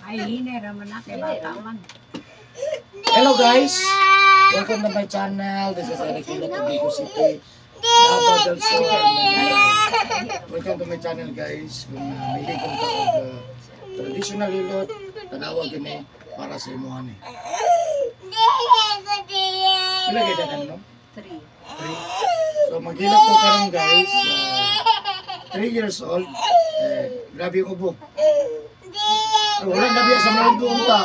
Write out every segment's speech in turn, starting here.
Ay, hine raman na kay bata man. Hello guys! Welcome to my channel. This is Eric Hilo to Bigo City. Davao del Sur. Welcome to my channel guys. Kung may kong tawag traditional hilot, tanawag ini para sa imuhan eh. Pila gaya ka no? 3. So maghilot ko karon guys. 3 years old. Grabe yung ubo. Wala na biya sa mga ubo unta.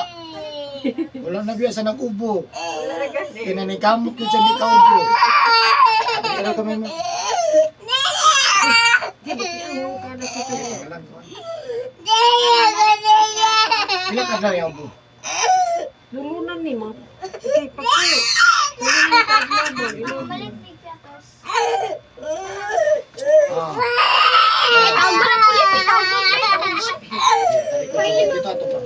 Wala na biya sa nag-ubo. Kinanikamot ko siya di ka ubo. Kaya kami mo. Pila ka na yung ubo? Lulunan ni mo. Kay pagkayo. Lulunan ka na Kita to pa.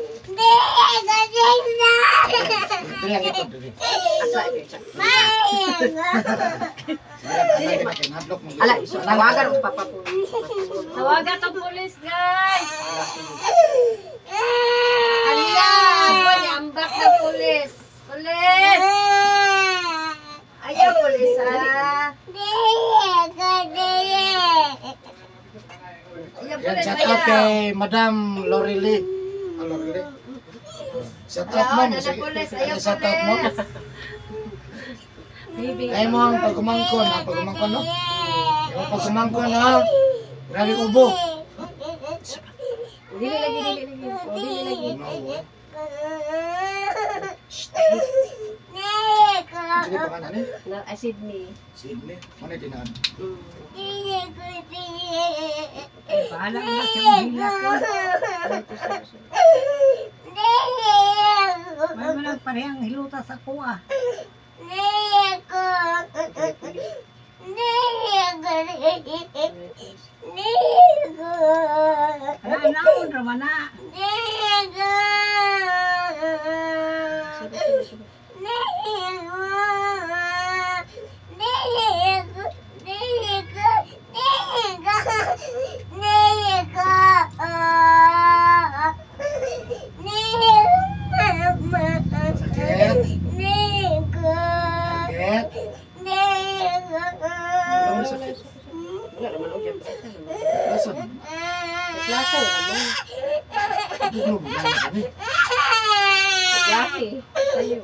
Kaya ito dili. Ala, iso tawagan ang papa po. Tawagan ang pulis, guys. Aliya, ambak na pulis. Pulis. Ayaw pulis, ha. Yan, shout out kay Madam Lorely. Lorely. Shout out mo. Shout out mo. Ay mo ang pagkumangkon, ha? Pagkumangkon, no? Yung pagkumangkon, ha? Grabe ubo. Dili lagi. Sige pa kanan eh. Sydney. Sydney. Mana dinaan? Bahala na siyang hila ko. May manang parehang hiluta sa kuha. Naon raman na. Lasa naman. Laki. Ayo.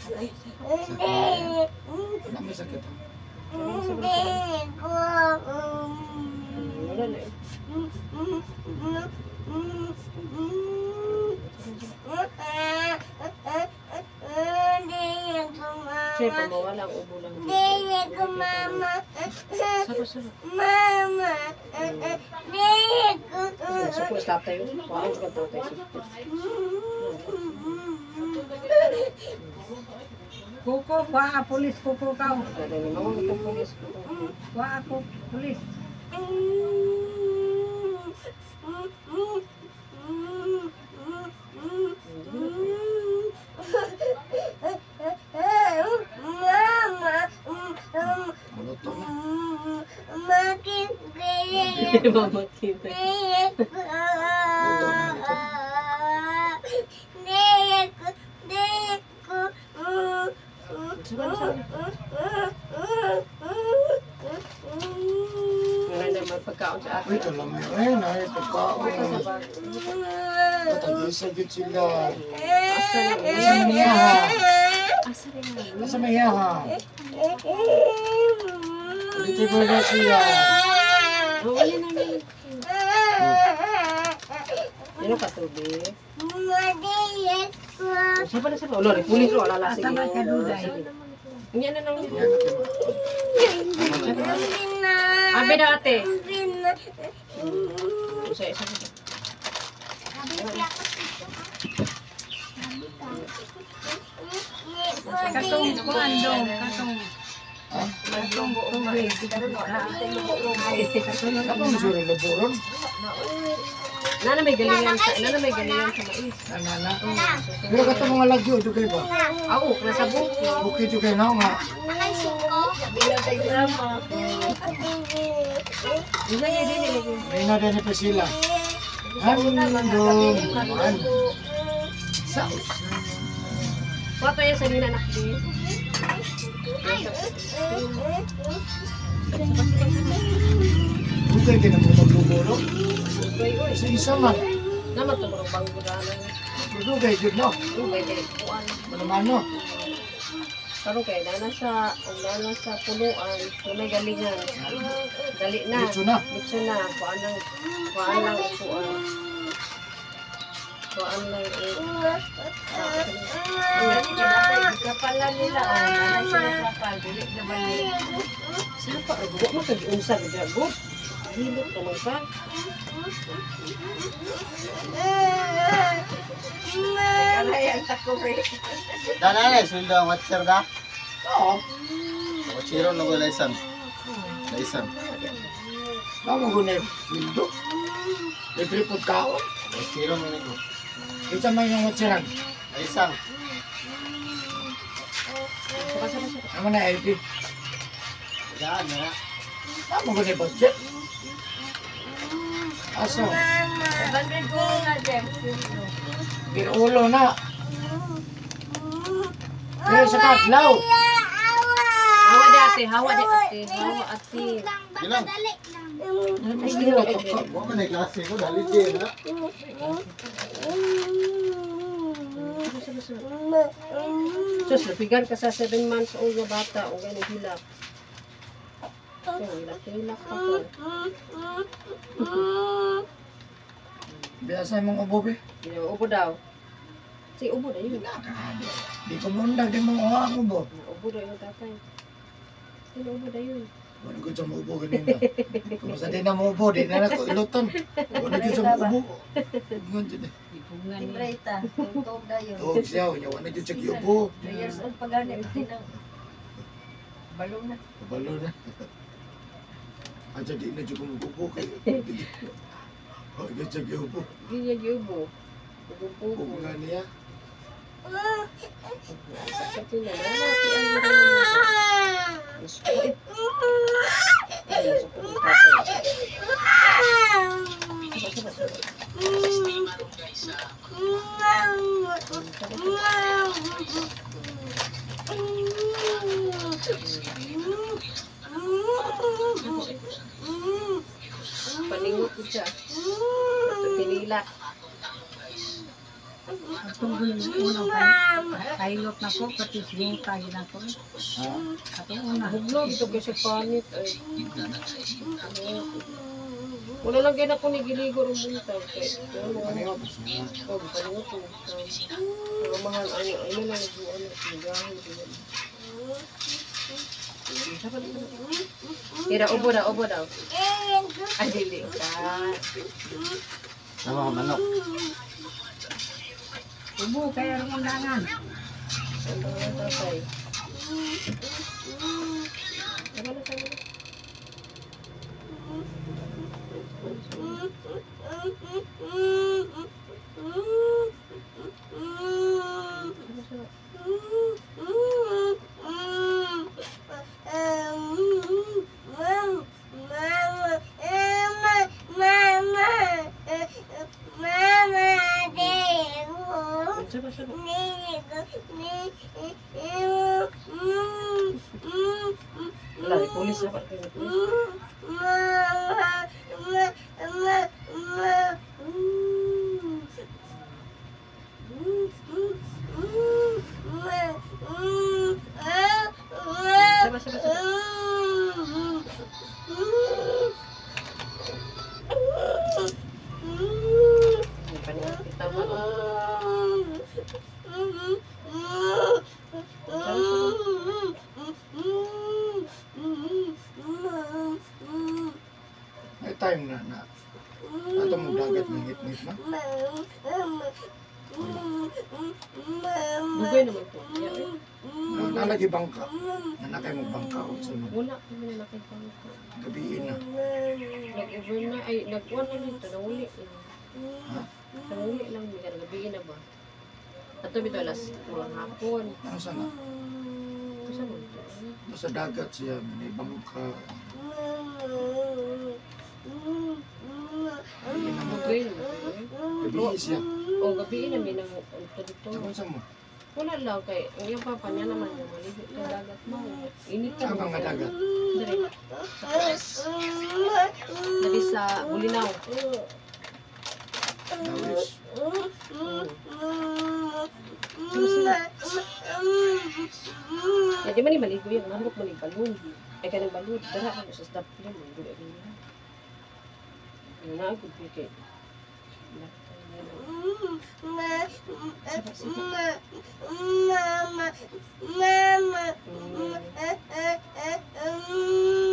Sakit. Kenapa sakit? Siyempre, mawala ang ubo lang. Mama. Suko, stop tayo. Parang ka tayo. Kuko, wah, pulis kuko kau. Wah, aku pulis. Mama kita. Pagkaon sa akin. Ito lang yun ay pagkaon. Matag-isagit sila. Asa niya ha? Asa niya ha? Dito po na siya. Ano ka tubi? Siapa na siya? Olor, pulis ro, alalasing. Asa ka duday? Hindi na nang. Abi na ate. Isa. Katong kuando, katong. Katong buong. Kapag suri laburon? Nana may galingan sa mais. Nana. Pero katong mga lagyo, ito kayo ba? Oo, nasa buko. Bukit ito kayo na nga. Bilang tayo drama. May na din pa sila. Sa una, mga gabi, Man. matulog. Sa usa. Kuha pa yan sa nina anak din. Dugay ka na mo magbuburo. Uy, uy. Sa isa man. Naman ito mga banggudanan. Dugay jud no. Uy, kaya kuhaan. Manamano. Karon kay nana sa punuan, kung may galingan. Dali na. Dito na. Dito na. Kuhaan lang upuan. Kuhaan lang kapala nila. Nanay sila kapal. Dili na balik. Sila pa. Huwag mo kag-unsa. Gagot. Hilot naman ka. Kalayan takuri. Danane, sweldo ang watcher da. Oo. Watchero na ko laisan. Laisan. Namo gune sweldo. Libre pud kaon. Watchero mo nito. Kita man yung watcheran. Laisan. Amo na LP. Yan na. Namo gune budget. Aso. Bandit ko na dyan. Birulo na. Pero sa katlaw. Hawa dati, hawa dati. Gilang. Mas nila to. Wa man ay klase ko dali din na. Sus, napigan ka sa 7 months old na bata o ganyan hilak. Hilak pa ko. Biasa mong ubo be. Ubo daw. Si ubo na yun. Di ko mundag di mo ang ubo. Ubo daw yung tatay. Sino ubo na yun? Wala ko sa ubo ganina. Kung sa din na mo ubo, di na ako ilutan. Wala ko sa ubo. Ngon jud. Tibreta, tugtog na yun. Tuog siya, nya wala jud sa ubo. 3 years old pa gani, tinang balo na. Kabalo na. Aja di na jud ko ubo kay. Oh, gajag ubo. Ganyan yung ubo. Ubo. Kung nga niya. Sa tina na. Napian mo naman. Masukit. Masukit yung tatay. Paningot ko siya. Ito pinila. Tunggu unang pilot na ko, pati yung tayo na ko. Ato una. Hublog ito kasi panit. Ay. Wala lang kayo na kung nigiligo rin bunta. Paningot ko. Pero mahal, ano lang nag-uwan. Nagahin. Tira, ubo daw. Ay, dili ka. Sama ka manok. Ubo kaya rin undangan. Ano yung tatay? Tama na. Wala, di pulis na pa. May time na. Ato mong dagat ngit-ngit na. Bugay naman po. Nalagi bangka. Nanakay mo bangka o sunod. Wala kami na nakikita ko. Gabiin na. Nag-over na, ay, nag-on na dito, nahuli. Ha? Nahuli lang, may gabihin na ba? Ato bito, alas, mga hapon. Ano sana? Kasi mo ito. Sa dagat siya. May bangka. Okay, Gabi siya. o gabi na may nang dito. Saan sa mo? Wala lang kay ang iyang papa niya naman yung maligo ng dagat mo. Init ka Saan bang dagat? Dire. Dari sa Bulinaw. Dawis. Ya di man ni maligo yung manok man ni balon. Ay kanang balon dara ka sa stop niya mo dili niya. Na gud kay.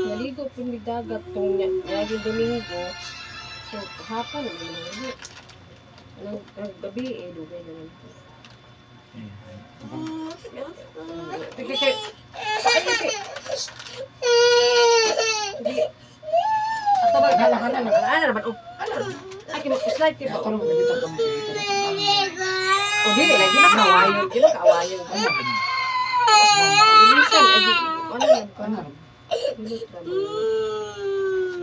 Naligo po ni dagat tong yung Domingo. So, hapon na naman naligo. Anong gabi eh, lugay naman po. Ato ba? Hala naman. Ay, kinag-slide kayo. Ako lang nagkita ka mo. O, di lagi na kaawayon. Di na kaawayon. Ilisan, ay di. Ano yan? Ano? Minut naman.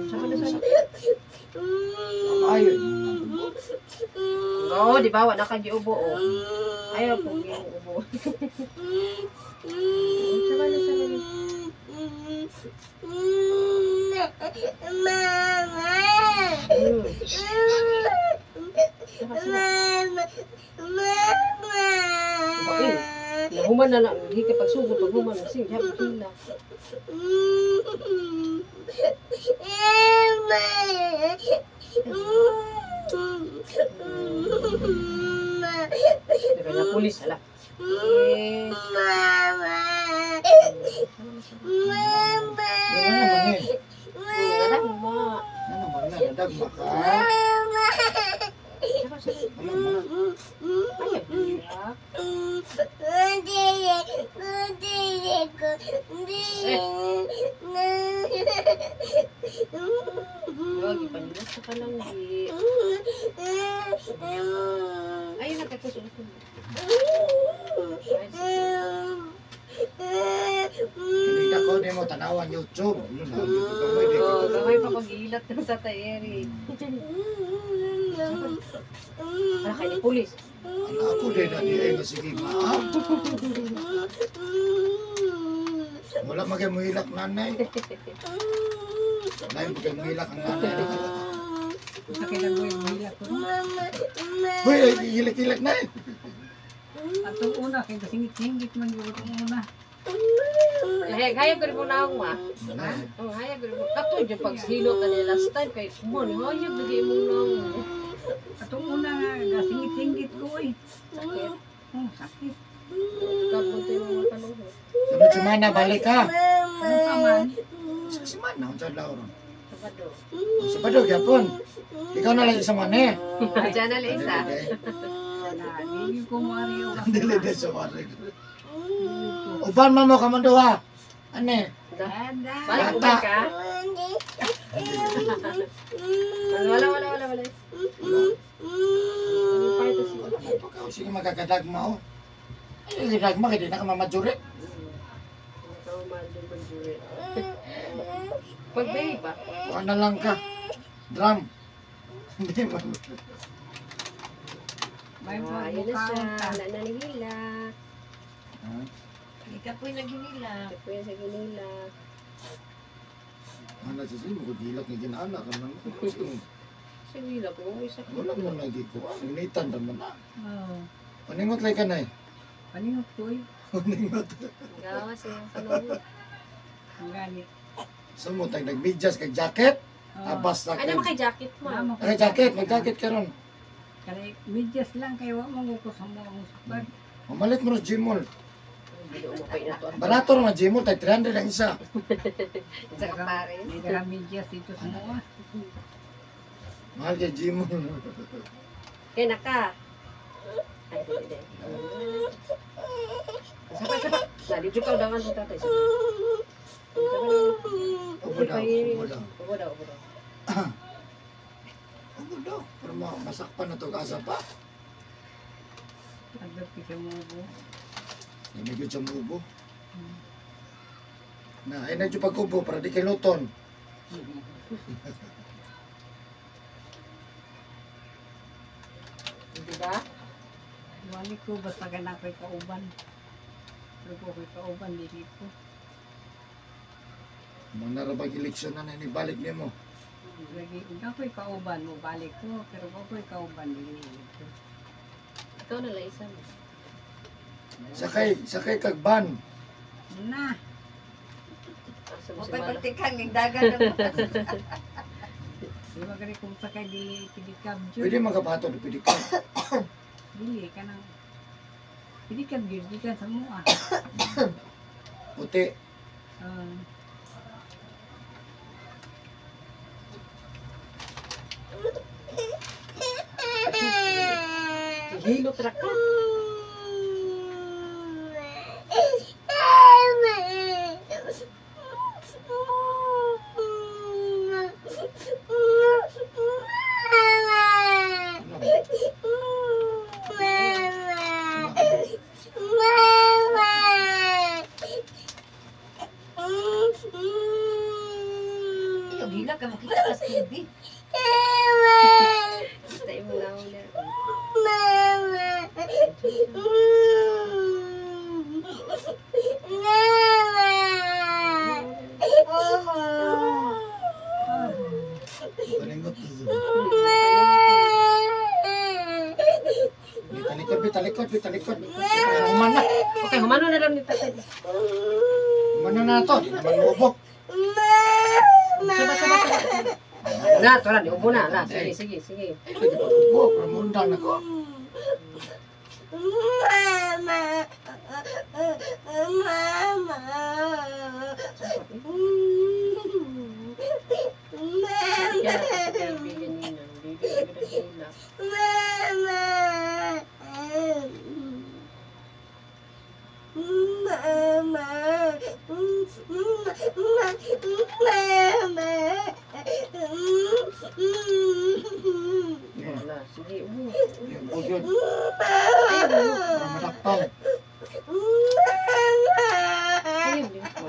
Saka na sana. Ayun. Oo, di ba? Wala ka giubo, o. Ayaw po giubo. Saka na sana. Nahuman na lang. Hindi ka pagsugod. Paghuman na siya. Diyan, hila. Diba na pulis, ala. Ano naman eh? Wala, ma. Ano naman na? Nadagma ka? Saka, saka. Ano naman? Ay, hirap. Lagi panilas ka lang, di. Ayun, nagkakusunod ko. Hindi ka ko di mo tanawan YouTube. Yun na. Dito ka mo. Hindi Oo, ka gamay pa pag-ilat ng Tatay Eric. Wala kayo ni pulis. Ang ako din na di ay sige maam. Wala magay mo hilak nanay. Wala yung magay mo hilak ang nanay. Sa kailan mo yung mahila ko. Uy, ay hilak-hilak na eh. At ang una, kaya singit-singit man yung una. Hayag ko rin po na ako, ma. Oh, hayag ko rin po. Kato, dyan pag silot na nila last time, kahit kumon, hayag lagi mo na ako. At ang una nga, singit-singit ko eh. Sakit. Oh, sakit. Kapunta yung mga tanong ko. Sunod semana balik ka. Ano pa man? Sa semana, unsa daw ron. Sabado. Sabado gyapon. Ikaw na lang isang mane. Diyan na lang isa. Wala, hindi ko mariyo. Dili de sa mane. Uban man mo kamanduha. Ane? Dada. Balik uban ka? Wala. Pahit na siya. Pagkaw sige magkakadagma o. Ay, dagma kaya di na ka mamadjure. Pag may ba? Kuha na lang ka. Drum. Hindi mo. May Ayun na siya. pagbukaon ka. Wala na ni Hila. Ika po'y naginila. Ito po yan sa Ginila. Ano sa sige mo gilak ni ginaanak ano. Sa Ginila ko, may sakit. Wala mo lagi ko. Initan naman na. Oo. Paningot lay ka na eh. Paningot ko eh. Paningot. Gawa siya ang panahon. Ang ganit. So mo tag nagmedyas kag jacket. Oo. Abas na Ay, naman kay jacket mo. Namo Ay jacket, mag-jacket ka ron. Kaya medyas lang kayo mo ko sa mga musupad. Mamalit mo sa Gmall. Hindi umapay na to. Barato ron ang Gmall, tag 300 ang isa. Sa Kapares. May dara medyas dito sa mga. Mahal kay Gmall. Kaya naka. Ay, hindi. Sapa. Dali, jukaw dangan mo tatay. Ubo daw, ubo daw. Ubo daw. Ubo daw. Pero masakpan na to kasa pa. Agad kita mo ko. Namigod sa ubo. Na, ay na pag-ubo para di kay luton. Di ba? Wali ko, basta ganang ko'y kauban. Pero ko ko'y kauban, dili ko. Mga narabag eleksyon na balik niya mo. Lagi, ikaw ko'y kauban mo, balik ko. Pero ko ko'y kauban, dili ko. Ikaw na lang isa mo. Sakay kagban. Na, Asa mo si okay Mala? pagtikang ng dagat. Di ba gani kung sakay dili pidikab Pwede jud. magabato na pwede ka. Dili ka nang pidikab jud di ka sa mua. Puti. Hilo truck ka. Iyo gila ka makita sa TV. Basta imo na una. Palingot. Bitalikot. Human na. Okay, humano na lang ni tatay. Humano na to. Di naman mubok. Saba. Na, tara, di ubo na. Na, sige. Pwede pa mubok. Ramundang na ko. Kaya kasi kaibigan niya ng bibig na hila. Wala, sige, ubo. Yung bugyon. Ayun, Para malakpan. ayun, din po.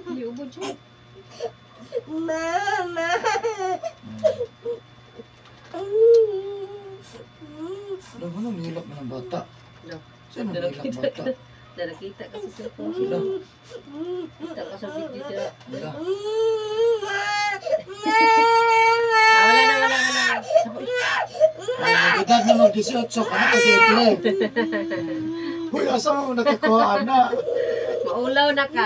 Hindi, ubo dyan. Ano mo nang nilak mo ng bata? No. Saan ang nilak bata? Nakita kasi sa phone sila. Kita ko sa video dila. Wala. Wala na. Ay, nag-edad na mag-18 ka na pag-i-play. Uy, asa mo nakakuha na? Maulaw na ka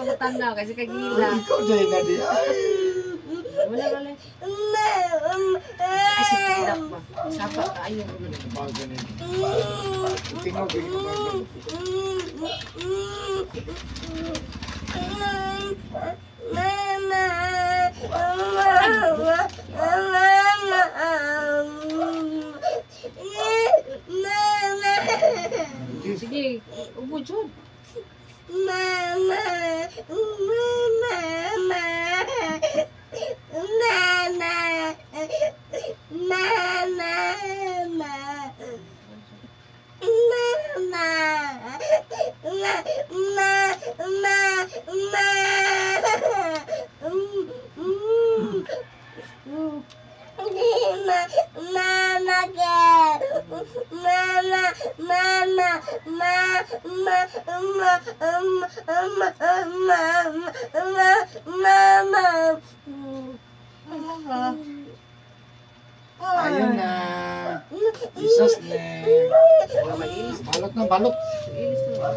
matanaw kasi kagila. Ikaw dahil na di. Ay. Wala. Ay, si Tilak ba? Sapa ka, ayun. Baga na yun. Tingnan ko yung baga. Sige, ubo dyan. Ayun na. Jesus name. Wala mag-ilis. Balot na balot. Ilis na.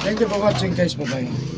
Thank you for watching guys. Bye-bye.